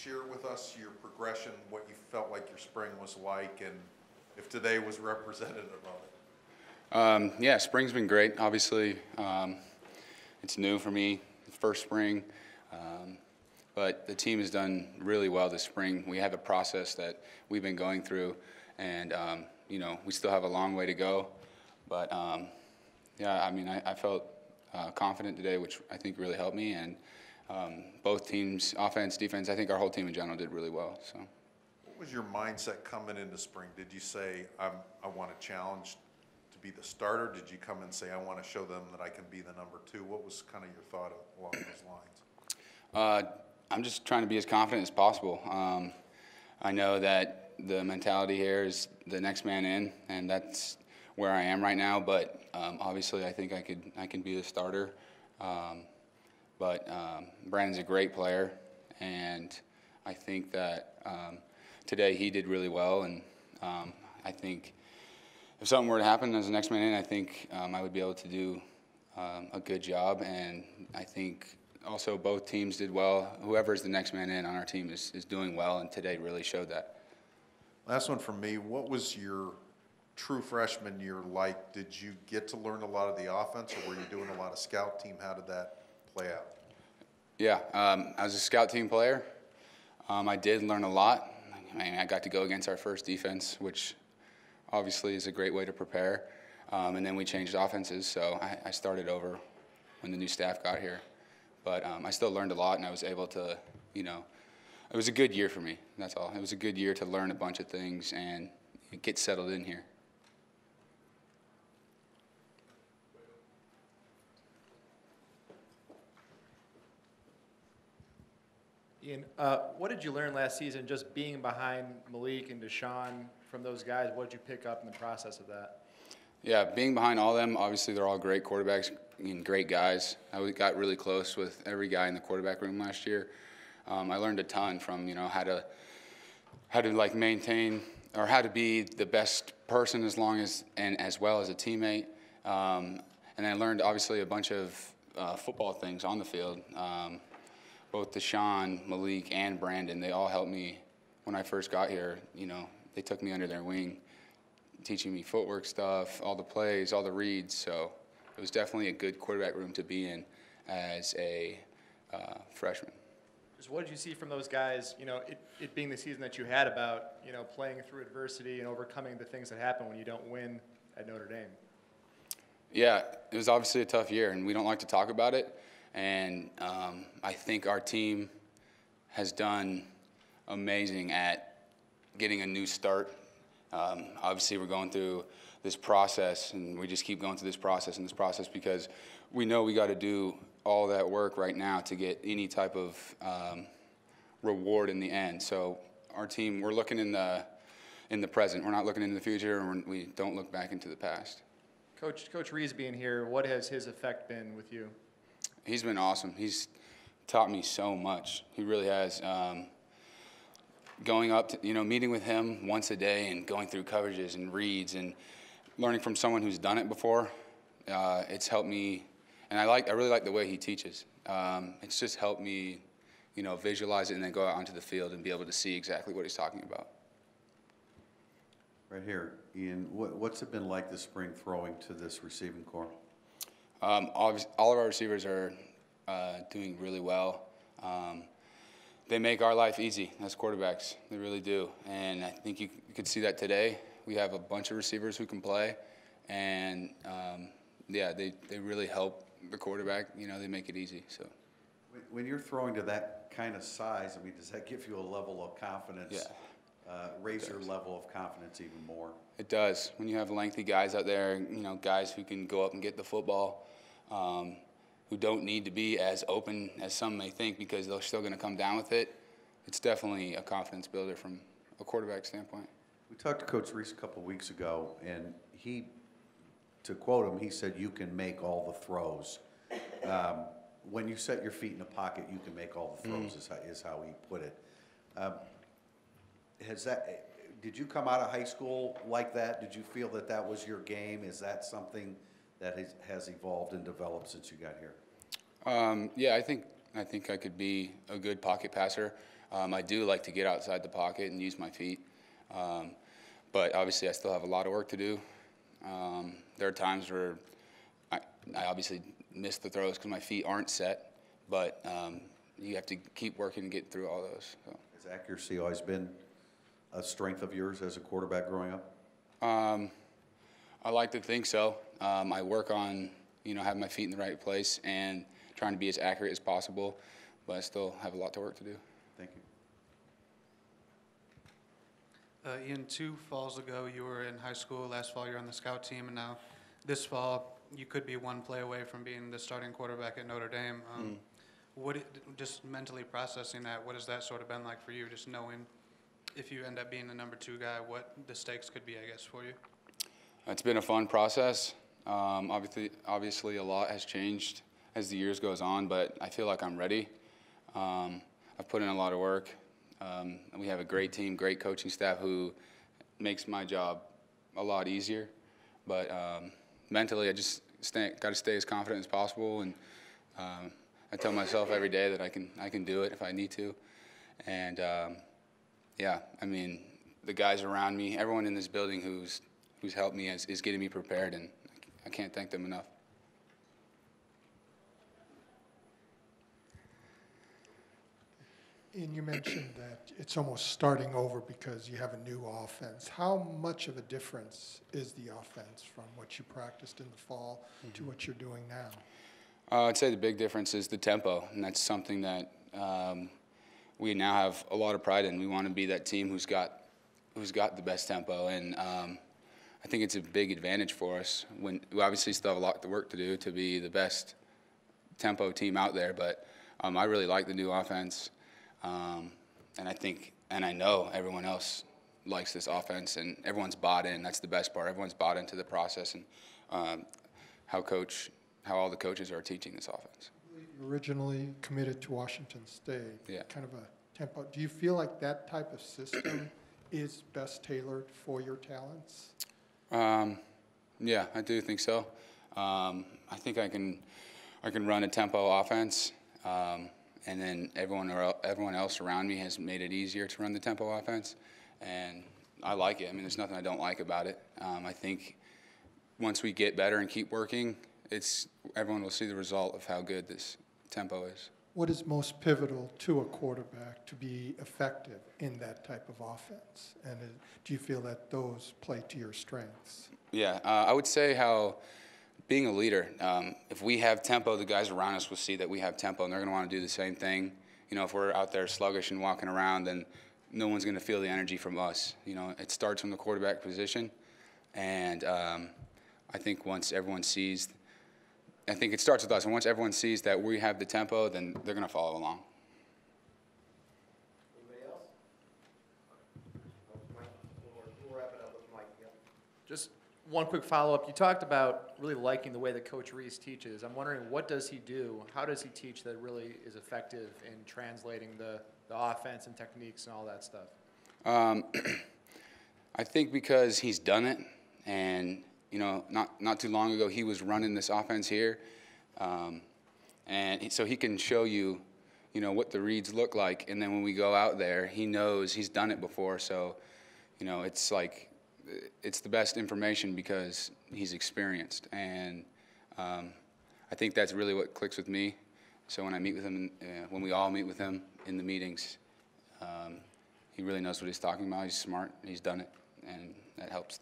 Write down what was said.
share with us your progression, what you felt like your spring was like, and if today was representative of it? Yeah, spring's been great. Obviously, it's new for me, first spring, but the team has done really well this spring. We have a process that we've been going through, and we still have a long way to go. But yeah, I mean, I felt confident today, which I think really helped me. And both teams, offense, defense, I think our whole team in general did really well. So, what was your mindset coming into spring? Did you say, I want to challenge to be the starter? Did you come and say, I want to show them that I can be the number two? What was kind of your thought along those lines? I'm just trying to be as confident as possible. I know that the mentality here is the next man in, and that's where I am right now. But obviously, I think I can be the starter. But Brandon's a great player, and I think that today he did really well. And I think if something were to happen as the next man in, I think I would be able to do a good job. And I think also both teams did well. Whoever's the next man in on our team is doing well, and today really showed that. Last one from me. What was your true freshman year like? Did you get to learn a lot of the offense, or were you doing a lot of scout team? How did that play out? Yeah, I was a scout team player. I did learn a lot. I got to go against our first defense, which obviously is a great way to prepare. And then we changed offenses, so I started over when the new staff got here. But I still learned a lot, and I was able to, it was a good year for me, that's all. It was a good year to learn a bunch of things and get settled in here. Ian, what did you learn last season just being behind Malik and Deshaun from those guys? What did you pick up in the process of that? Yeah, being behind all of them, obviously they're all great quarterbacks and great guys. I got really close with every guy in the quarterback room last year. I learned a ton from, how to like maintain or how to be the best person as well as a teammate. And I learned obviously a bunch of football things on the field. Both Deshaun, Malik, and Brandon, they all helped me when I first got here. They took me under their wing, teaching me footwork stuff, all the plays, all the reads. So it was definitely a good quarterback room to be in as a freshman. Just what did you see from those guys, it being the season that you had about, playing through adversity and overcoming the things that happen when you don't win at Notre Dame? Yeah, it was obviously a tough year, and we don't like to talk about it. And I think our team has done amazing at getting a new start. Obviously, we're going through this process, and we just keep going through this process because we know we got to do all that work right now to get any type of reward in the end. So our team, we're looking in the present. We're not looking into the future, and we don't look back into the past. Coach Rees being here, what has his effect been with you? He's been awesome. He's taught me so much. He really has. Going up to, meeting with him once a day and going through coverages and reads and learning from someone who's done it before, it's helped me. And I really like the way he teaches. It's just helped me, visualize it and then go out onto the field and be able to see exactly what he's talking about. Right here, Ian, what's it been like this spring throwing to this receiving corps? All of our receivers are doing really well. They make our life easy as quarterbacks. They really do. And I think you could see that today. We have a bunch of receivers who can play. And, yeah, they really help the quarterback. They make it easy. So, when you're throwing to that kind of size, does that give you a level of confidence? Yeah. Raise your level of confidence even more? It does. When you have lengthy guys out there, guys who can go up and get the football, who don't need to be as open as some may think because they're still going to come down with it, it's definitely a confidence builder from a quarterback standpoint. We talked to Coach Rees a couple of weeks ago, and to quote him, he said, "You can make all the throws." When you set your feet in the pocket, you can make all the throws, is how he put it. Did you come out of high school like that? Did you feel that was your game? Is that something that has evolved and developed since you got here? Yeah, I think I think I could be a good pocket passer. I do like to get outside the pocket and use my feet. But obviously I still have a lot of work to do. There are times where I obviously miss the throws because my feet aren't set, but you have to keep working and get through all those. So. Has accuracy always been a strength of yours as a quarterback growing up? I like to think so. I work on, having my feet in the right place and trying to be as accurate as possible, but I still have a lot of work to do. Thank you. Ian, 2 falls ago, you were in high school. Last fall, you're on the scout team, and now this fall, you could be one play away from being the starting quarterback at Notre Dame. Just mentally processing that, what has that sort of been like for you, just knowing if you end up being the number 2 guy, what the stakes could be, I guess, for you? It's been a fun process. Obviously, a lot has changed as the years goes on, but I feel like I'm ready. I've put in a lot of work. We have a great team, great coaching staff who makes my job a lot easier. But mentally, I just got to stay as confident as possible, and I tell myself every day that I can do it if I need to. And yeah, I mean, the guys around me, everyone in this building who's helped me is getting me prepared, and I can't thank them enough. And you mentioned that it's almost starting over because you have a new offense. How much of a difference is the offense from what you practiced in the fall to what you're doing now? I'd say the big difference is the tempo, and that's something that we now have a lot of pride in. We want to be that team who's got the best tempo, and I think it's a big advantage for us. We obviously still have a lot of work to do to be the best tempo team out there, but I really like the new offense. And I know everyone else likes this offense, and everyone's bought in. That's the best part. Everyone's bought into the process and how all the coaches are teaching this offense. You originally committed to Washington State. Yeah. Kind of a tempo. Do you feel like that type of system is best tailored for your talents? Yeah, I do think so. I think I can run a tempo offense. And then everyone else around me has made it easier to run the tempo offense, and I like it. I mean, there's nothing I don't like about it. I think once we get better and keep working, everyone will see the result of how good this tempo is. What is most pivotal to a quarterback to be effective in that type of offense? And do you feel that those play to your strengths? Yeah, I would say how being a leader, if we have tempo, the guys around us will see that we have tempo, and they're going to want to do the same thing. If we're out there sluggish and walking around, then no one's going to feel the energy from us. It starts from the quarterback position, and I think once everyone sees, I think it starts with us, and once everyone sees that we have the tempo, then they're going to follow along. Anybody else? We'll wrap it up with Mike. Yep. Just one quick follow-up. You talked about really liking the way that Coach Reese teaches. I'm wondering, what does he do? How does he teach that really is effective in translating the offense and techniques and all that stuff? I think because he's done it, and not too long ago he was running this offense here, and so he can show you, what the reads look like, and then when we go out there, he knows he's done it before. So, it's like, it's the best information because he's experienced, and I think that's really what clicks with me. So when I meet with him, when we all meet with him in the meetings, he really knows what he's talking about. He's smart, he's done it, and that helps